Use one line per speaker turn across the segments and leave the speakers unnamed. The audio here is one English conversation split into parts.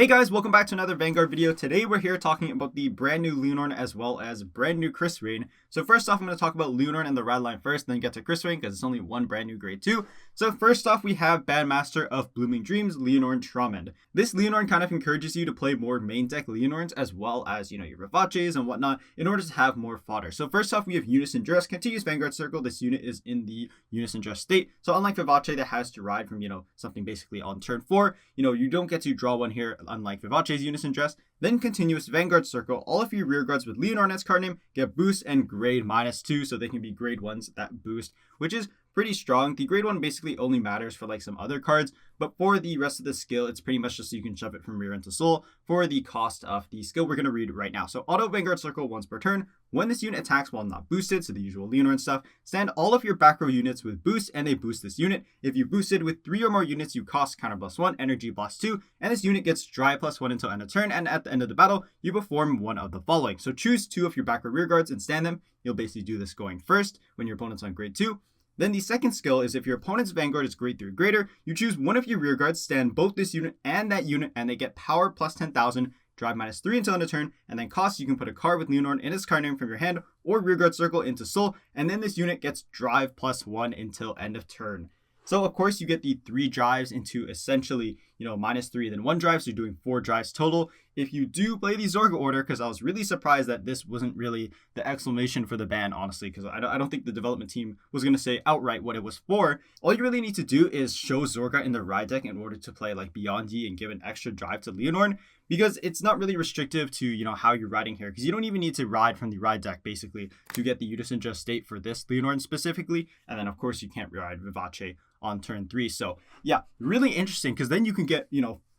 Hey guys, welcome back to another Vanguard video. Today we're here talking about the brand new Lianorn as well as brand new Krysrain. So first off, I'm going to talk about Lianorn and the Rideline first, then get to Krysrain because it's only one brand new grade 2. So first off, we have Bandmaster of Blooming Dreams, Lianorn Traumend. This Lianorn kind of encourages you to play more main deck Lianorns as well as, your Vivaces and whatnot in order to have more fodder. So first off, we have UnisonDress, continuous Vanguard Circle. This unit is in the UnisonDress state. So unlike Vivace that has to ride from, something basically on turn 4, you don't get to draw one here unlike Vivace's UnisonDress. Then continuous Vanguard Circle, all of your rear guards with Lianorn as card name get boost and grade -2, so they can be grade 1s that boost, which is pretty strong. The grade 1 basically only matters for like some other cards, but for the rest of the skill, it's pretty much just so you can shove it from rear into soul for the cost of the skill we're going to read right now. So auto Vanguard Circle once per turn. When this unit attacks while not boosted, so the usual Lianorn stuff, stand all of your back row units with boost and they boost this unit. If you boosted with 3 or more units, you cost counter +1, energy +2, and this unit gets dry +1 until end of turn, and at the end of the battle, you perform one of the following. So choose 2 of your back row rear guards and stand them. You'll basically do this going first when your opponent's on grade 2. Then the second skill is if your opponent's Vanguard is grade 3 or greater, you choose one of your rear guards, stand both this unit, and they get power +10,000, drive -3 until end of turn, and then cost, you can put a card with Lianorn in its card name from your hand or rear guard circle into soul, and then this unit gets drive +1 until end of turn. So of course you get the 3 drives into essentially, -3 then 1 drive, so you're doing 4 drives total. If you do play the Zorga order, because I was really surprised that this wasn't really the exclamation for the ban, honestly, because I don't think the development team was going to say outright what it was for. All you really need to do is show Zorga in the ride deck in order to play like Beyond Yi and give an extra drive to Lianorn, because it's not really restrictive to, how you're riding here, because you don't even need to ride from the ride deck basically to get the UnisonDress state for this Lianorn specifically, and then of course you can't ride Vivace on turn 3. So yeah, really interesting, because then you can get,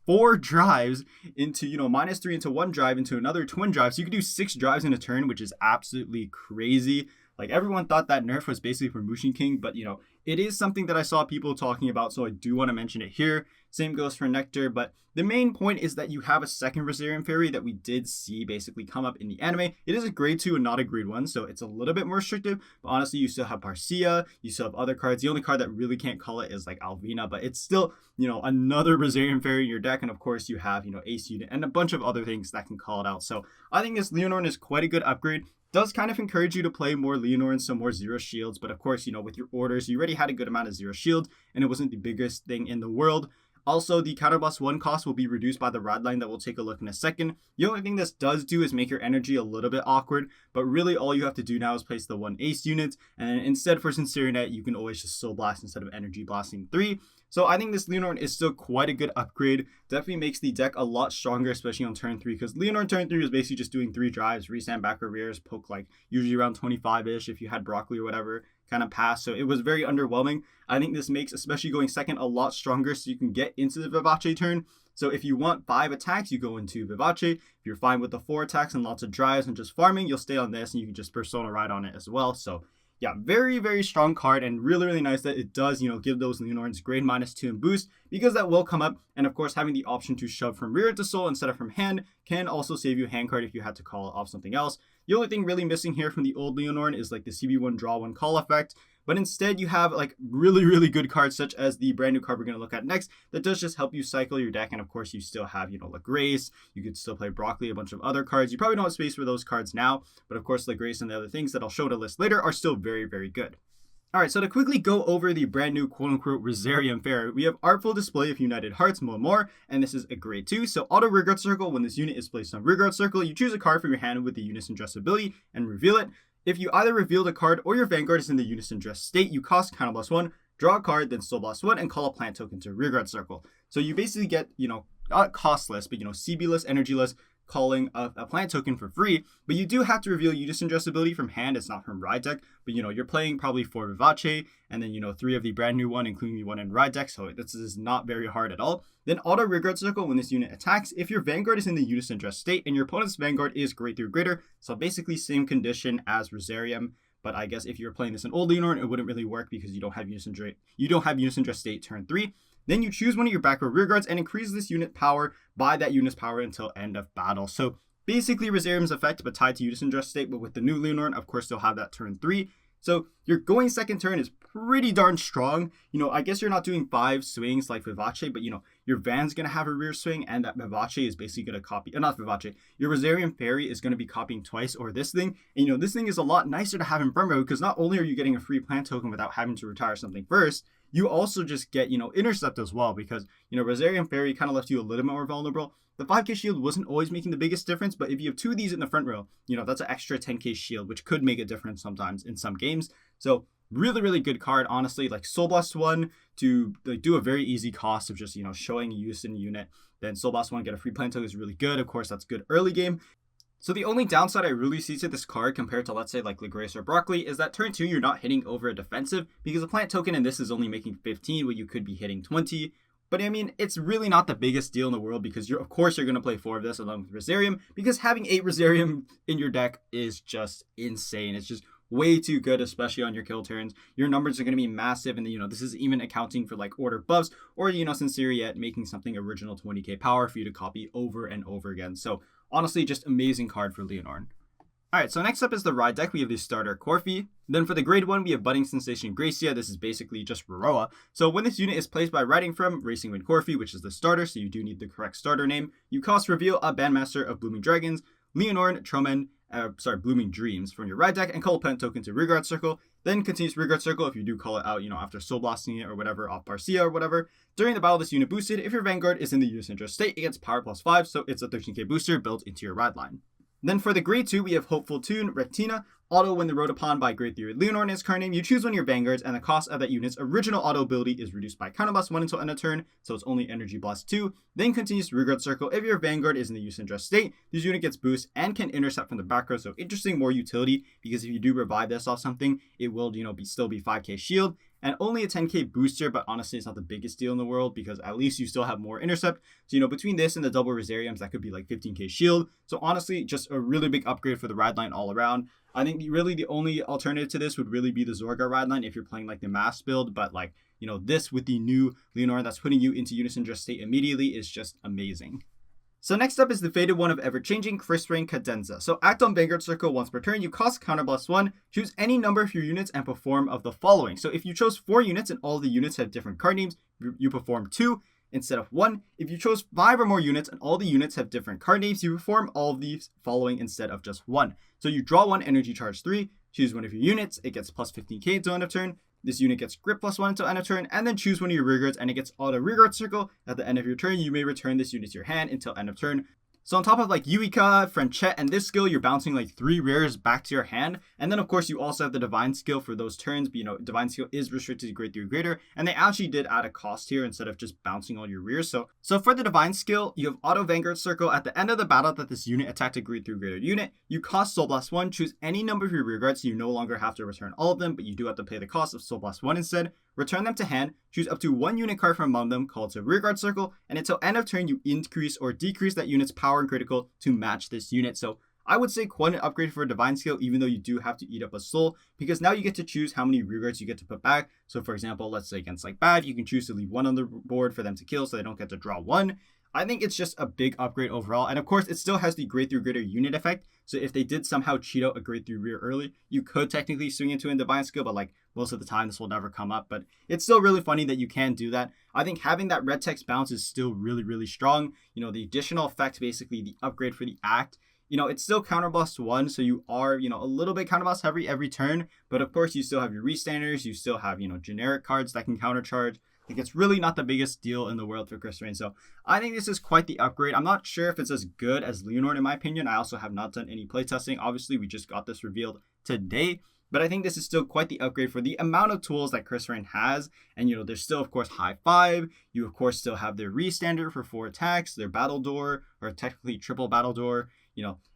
4 drives into, -3 into 1 drive into another twin drive. So you can do 6 drives in a turn, which is absolutely crazy. Like everyone thought that nerf was basically for Mushin King, but it is something that I saw people talking about, so I do want to mention it here. Same goes for Nectar, but the main point is that you have a second Rosarium Fairy that we did see basically come up in the anime. It is a grade 2 and not a grade 1, so it's a little bit more restrictive, but honestly, you still have Parcia, you still have other cards. The only card that really can't call it is like Alvina, but it's still, another Rosarium Fairy in your deck, and of course you have, Ace Unit and a bunch of other things that can call it out. So I think this Lianorn is quite a good upgrade. Does kind of encourage you to play more Lianorn, some more zero shields, but of course, with your orders, you already had a good amount of zero shield, and it wasn't the biggest thing in the world. Also, the counter +1 cost will be reduced by the Rideline that we'll take a look in a second. The only thing this does do is make your energy a little bit awkward, but really all you have to do now is place the 1 Ace unit, and then instead for Sincere Net, you can always just Soul Blast instead of Energy Blasting 3. So I think this Lianorn is still quite a good upgrade. Definitely makes the deck a lot stronger, especially on turn 3, because Lianorn turn 3 is basically just doing 3 drives, restand back or rears, poke like usually around 25-ish if you had Broccoli or whatever, kind of pass. So it was very underwhelming. I think this makes, especially going second, a lot stronger so you can get into the Vivace turn. So if you want 5 attacks, you go into Vivace. If you're fine with the 4 attacks and lots of drives and just farming, you'll stay on this and you can just Persona ride on it as well. So yeah, very, very strong card, and really, really nice that it does, give those Lianorns grade -2 and boost, because that will come up. And of course, having the option to shove from rear to soul instead of from hand can also save you a hand card if you had to call off something else. The only thing really missing here from the old Lianorn is like the CB1 draw 1 call effect. But instead, you have like really, really good cards, such as the brand new card we're going to look at next, that does just help you cycle your deck. And of course, you still have, like Grace. You could still play Broccoli, a bunch of other cards. You probably don't have space for those cards now, but of course, like Grace and the other things that I'll show to list later are still very, very good. Alright, so to quickly go over the brand new quote-unquote Rosarium Fairy, we have Artful Display of United Hearts, Mollmoire, and this is a grade 2. So auto rearguard circle, when this unit is placed on rearguard circle, you choose a card from your hand with the UnisonDress ability and reveal it. If you either reveal the card or your Vanguard is in the UnisonDress state, you cost counter +1, draw a card, then Soul Blast 1, and call a plant token to rearguard circle. So you basically get, not costless, but CB-less, energy-less, calling a plant token for free, but you do have to reveal UnisonDress ability from hand. It's not from ride deck, but you're playing probably 4 Vivace, and then 3 of the brand new one, including the one in ride deck, so this is not very hard at all. Then auto rearguard circle when this unit attacks. If your Vanguard is in the UnisonDress state and your opponent's Vanguard is grade 3 or greater, so basically same condition as Rosarium, but I guess if you're playing this in old Lianorn, it wouldn't really work because you don't have UnisonDress state turn 3. Then you choose one of your back row rear guards and increase this unit power by that unit's power until end of battle. So basically Rosarium's effect, but tied to UnisonDress state, but with the new Lianorn, of course, they'll have that turn 3. So your going second turn is pretty darn strong. I guess you're not doing 5 swings like Vivace, but your Van's going to have a rear swing, and that Vivace is basically going to copy, not Vivace, your Rosarium Fairy is going to be copying twice, or this thing. And this thing is a lot nicer to have in burn mode, because not only are you getting a free plant token without having to retire something first, you also just get, intercept as well, because, Rosarium Fairy kind of left you a little bit more vulnerable. The 5k shield wasn't always making the biggest difference, but if you have 2 of these in the front row, that's an extra 10k shield, which could make a difference sometimes in some games. So really, really good card, honestly. Like Soul Blast 1 to do a very easy cost of just, showing use in a unit. Then Soul Blast 1, get a free plant token is really good. Of course, that's good early game. So the only downside I really see to this card compared to, let's say, like Legrace or Broccoli, is that turn 2, you're not hitting over a defensive, because the plant token in this is only making 15, when you could be hitting 20. But I mean, it's really not the biggest deal in the world, because of course you're going to play 4 of this along with Rosarium, because having 8 Rosarium in your deck is just insane. It's just way too good, especially on your kill turns. Your numbers are going to be massive, and this is even accounting for like order buffs, or Sincere yet making something original 20k power for you to copy over and over again. So honestly, just amazing card for Lianorn. Alright, so next up is the Ride deck. We have the starter Corfi. Then for the grade 1, we have Budding Sensation Gracia. This is basically just Roroa. So when this unit is placed by riding from Racing Wind Corfi, which is the starter, so you do need the correct starter name, you cost reveal a Bandmaster of Blooming Dragons, Lianorn Traumend, Blooming Dreams from your Ride deck, and call a plant token to Rearguard Circle. Then continues Rearguard Circle if you do call it out, after Soul Blasting it or whatever, off Barcia or whatever. During the battle, this unit boosted. If your Vanguard is in the UnisonDress state, it gets power +5, so it's a 13k booster built into your Rideline. Then for the grade 2, we have Hopeful Tune, Rectina. Auto when they're rode upon by Great Theory Lianorn is card name. You choose one of your Vanguards, and the cost of that unit's original auto ability is reduced by Counterblast 1 until end of turn, so it's only Energy Blast 2. Then continues to Rearguard Circle. If your Vanguard is in the UnisonDress state, this unit gets boost and can intercept from the back row, so interesting, more utility, because if you do revive this off something, it will, still be 5k shield. And only a 10k booster, but honestly, it's not the biggest deal in the world, because at least you still have more intercept. So, between this and the double Rosariums, that could be like 15k shield. So honestly, just a really big upgrade for the Rideline all around. I think really the only alternative to this would really be the Zorga Rideline if you're playing like the mass build, but like, this with the new Lianorn that's putting you into UnisonDress state immediately is just amazing. So next up is the faded one of ever-changing Krysrain Cadenza. So act on Vanguard Circle once per turn, you cost Counterblast 1, choose any number of your units and perform of the following. So if you chose 4 units and all the units have different card names, you perform 2 instead of 1. If you chose 5 or more units and all the units have different card names, you perform all of these following instead of just 1. So you draw 1 energy charge 3, choose one of your units, it gets plus 15k until end of turn. This unit gets grip +1 until end of turn, and then choose one of your rearguards and it gets auto rearguard circle. At the end of your turn, you may return this unit to your hand until end of turn. So on top of like Yuika, Franchette, and this skill, you're bouncing like 3 rares back to your hand. And then of course you also have the Divine skill for those turns, but Divine skill is restricted to grade 3 or greater. And they actually did add a cost here instead of just bouncing all your rears. So for the Divine skill, you have auto Vanguard circle. At the end of the battle that this unit attacked a grade 3 or greater unit, you cost Soul Blast 1, choose any number of your rearguards, so you no longer have to return all of them, but you do have to pay the cost of Soul Blast 1 instead. Return them to hand, choose up to 1 unit card from among them, call it a rearguard circle, and until end of turn you increase or decrease that unit's power and critical to match this unit. So I would say quite an upgrade for a Divine skill, even though you do have to eat up a soul, because now you get to choose how many rearguards you get to put back. So for example, let's say against like Bad, you can choose to leave 1 on the board for them to kill so they don't get to draw 1. I think it's just a big upgrade overall, and of course it still has the grade 3 greater unit effect, so if they did somehow cheat out a grade 3 rear early, you could technically swing into a Divine skill, but like most of the time this will never come up, but it's still really funny that you can do that. I think having that red text bounce is still really strong. The additional effect, basically the upgrade for the act, it's still counterblast 1, so you are, a little bit counterblast heavy every turn, but of course you still have your restanders, you still have, generic cards that can countercharge. Like, it's really not the biggest deal in the world for Krysrain, so I think this is quite the upgrade. I'm not sure if it's as good as Lianorn in my opinion. I also have not done any playtesting. Obviously, we just got this revealed today, but I think this is still quite the upgrade for the amount of tools that Krysrain has. And, there's still, of course, High 5. You, of course, still have their restander for 4 attacks, their Battle Door, or technically triple Battle Door.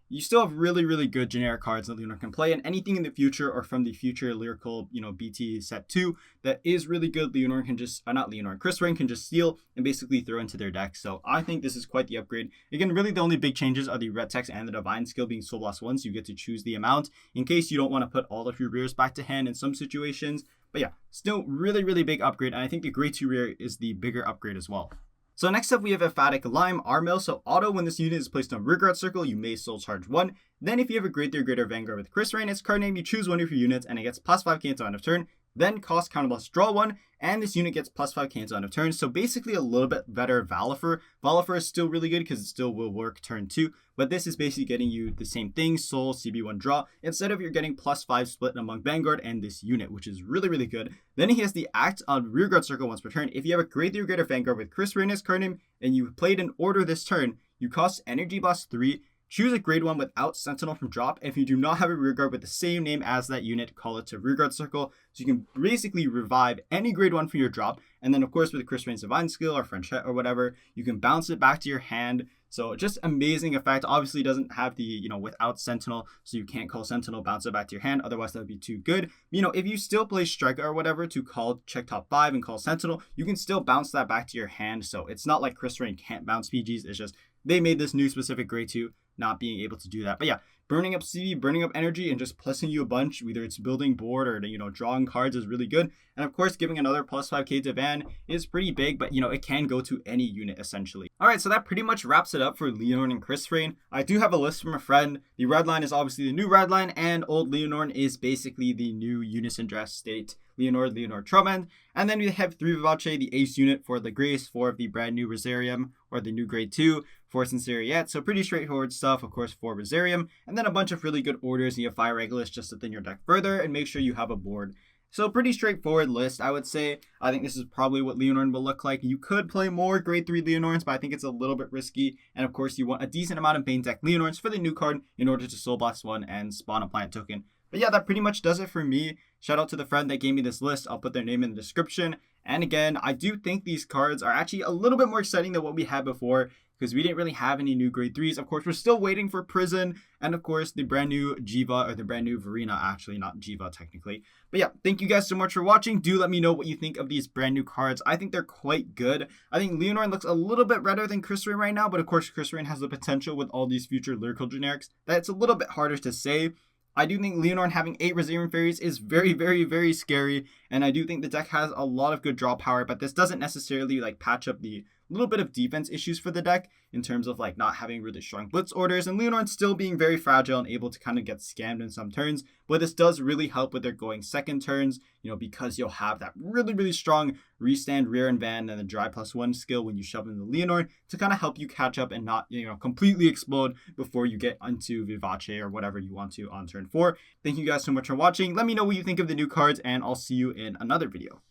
You still have really good generic cards that Lianorn can play, and anything in the future or from the future lyrical, BT set 2 that is really good, Lianorn can just, Krysrain can just steal and basically throw into their deck. So I think this is quite the upgrade. Again, really the only big changes are the red text and the Divine skill being Soul Blast 1, so you get to choose the amount in case you don't want to put all of your rears back to hand in some situations. But yeah, still really big upgrade, and I think the grade 2 rear is the bigger upgrade as well. So next up we have Emphatic Lime, Armelle. So auto when this unit is placed on rearguard circle, you may soul charge 1. Then if you have a grade 3 or greater Vanguard with Krysrain, its card name, you choose one of your units and it gets plus 5k until end of turn. then cost counterblast, draw 1, and this unit gets +5 cancel on a turn. So basically a little bit better Valifer. Valifer is still really good because it still will work turn 2, but this is basically getting you the same thing, Soul, CB1 draw, instead of you're getting +5 split among Vanguard and this unit, which is really, really good. Then he has the act on rearguard circle once per turn. If you have a grade 3 or greater Vanguard with Krysrain as card name, and you played an order this turn, you cost energy blast 3, choose a grade 1 without Sentinel from drop. If you do not have a rearguard with the same name as that unit, call it to rearguard circle. So you can basically revive any grade 1 from your drop. And then of course with Krysrain's Divine Skill or Frenchette or whatever, you can bounce it back to your hand. So just amazing effect. Obviously doesn't have the, without Sentinel, so you can't call Sentinel, bounce it back to your hand. Otherwise that would be too good. If you still play Striker or whatever to call check top 5 and call Sentinel, you can still bounce that back to your hand. So it's not like Krysrain can't bounce PGs. It's just they made this new specific grade 2 not being able to do that. But yeah, burning up CV, burning up energy, and just plussing you a bunch, whether it's building board or, drawing cards is really good. And of course, giving another +5k to Van is pretty big, but, it can go to any unit essentially. All right, so that pretty much wraps it up for Lianorn and Krysrain. I do have a list from a friend. The Rideline is obviously the new Rideline, and old Lianorn is basically the new UnisonDress state. Lianorn Traumend, and then we have 3 Vivace, the ace unit for the Grace, 4 of the brand new Rosarium, or the new grade 2, 4 Sinceriette, so pretty straightforward stuff, of course, 4 Rosarium, and then a bunch of really good orders, and you have 5 Regulus just to thin your deck further, and make sure you have a board. So pretty straightforward list, I would say. I think this is probably what Lianorn will look like. You could play more grade 3 Lianorns, but I think it's a little bit risky, and of course you want a decent amount of Bane deck Lianorns for the new card in order to Soul Blast 1 and spawn a Planet Token. But yeah, that pretty much does it for me. Shout out to the friend that gave me this list. I'll put their name in the description. And again, I do think these cards are actually a little bit more exciting than what we had before, because we didn't really have any new grade 3s. Of course, we're still waiting for Prison, and of course, the brand new Jiva, or the brand new Verena, actually, not Jiva technically. But yeah, thank you guys so much for watching. Do let me know what you think of these brand new cards. I think they're quite good. I think Lianorn looks a little bit better than Krysrain right now, but of course, Krysrain has the potential with all these future lyrical generics that it's a little bit harder to say. I do think Lianorn having 8 Rosarium Fairies is very, very, very scary, and I do think the deck has a lot of good draw power, but this doesn't necessarily patch up the little bit of defense issues for the deck in terms of not having really strong blitz orders, and Lianorn still being very fragile and able to kind of get scammed in some turns. But this does really help with their going second turns, because you'll have that really, really strong restand, rear and van, and the dry +1 skill when you shove in the Lianorn to kind of help you catch up and not, completely explode before you get onto Vivace or whatever you want to on turn 4. Thank you guys so much for watching. Let me know what you think of the new cards, and I'll see you in another video.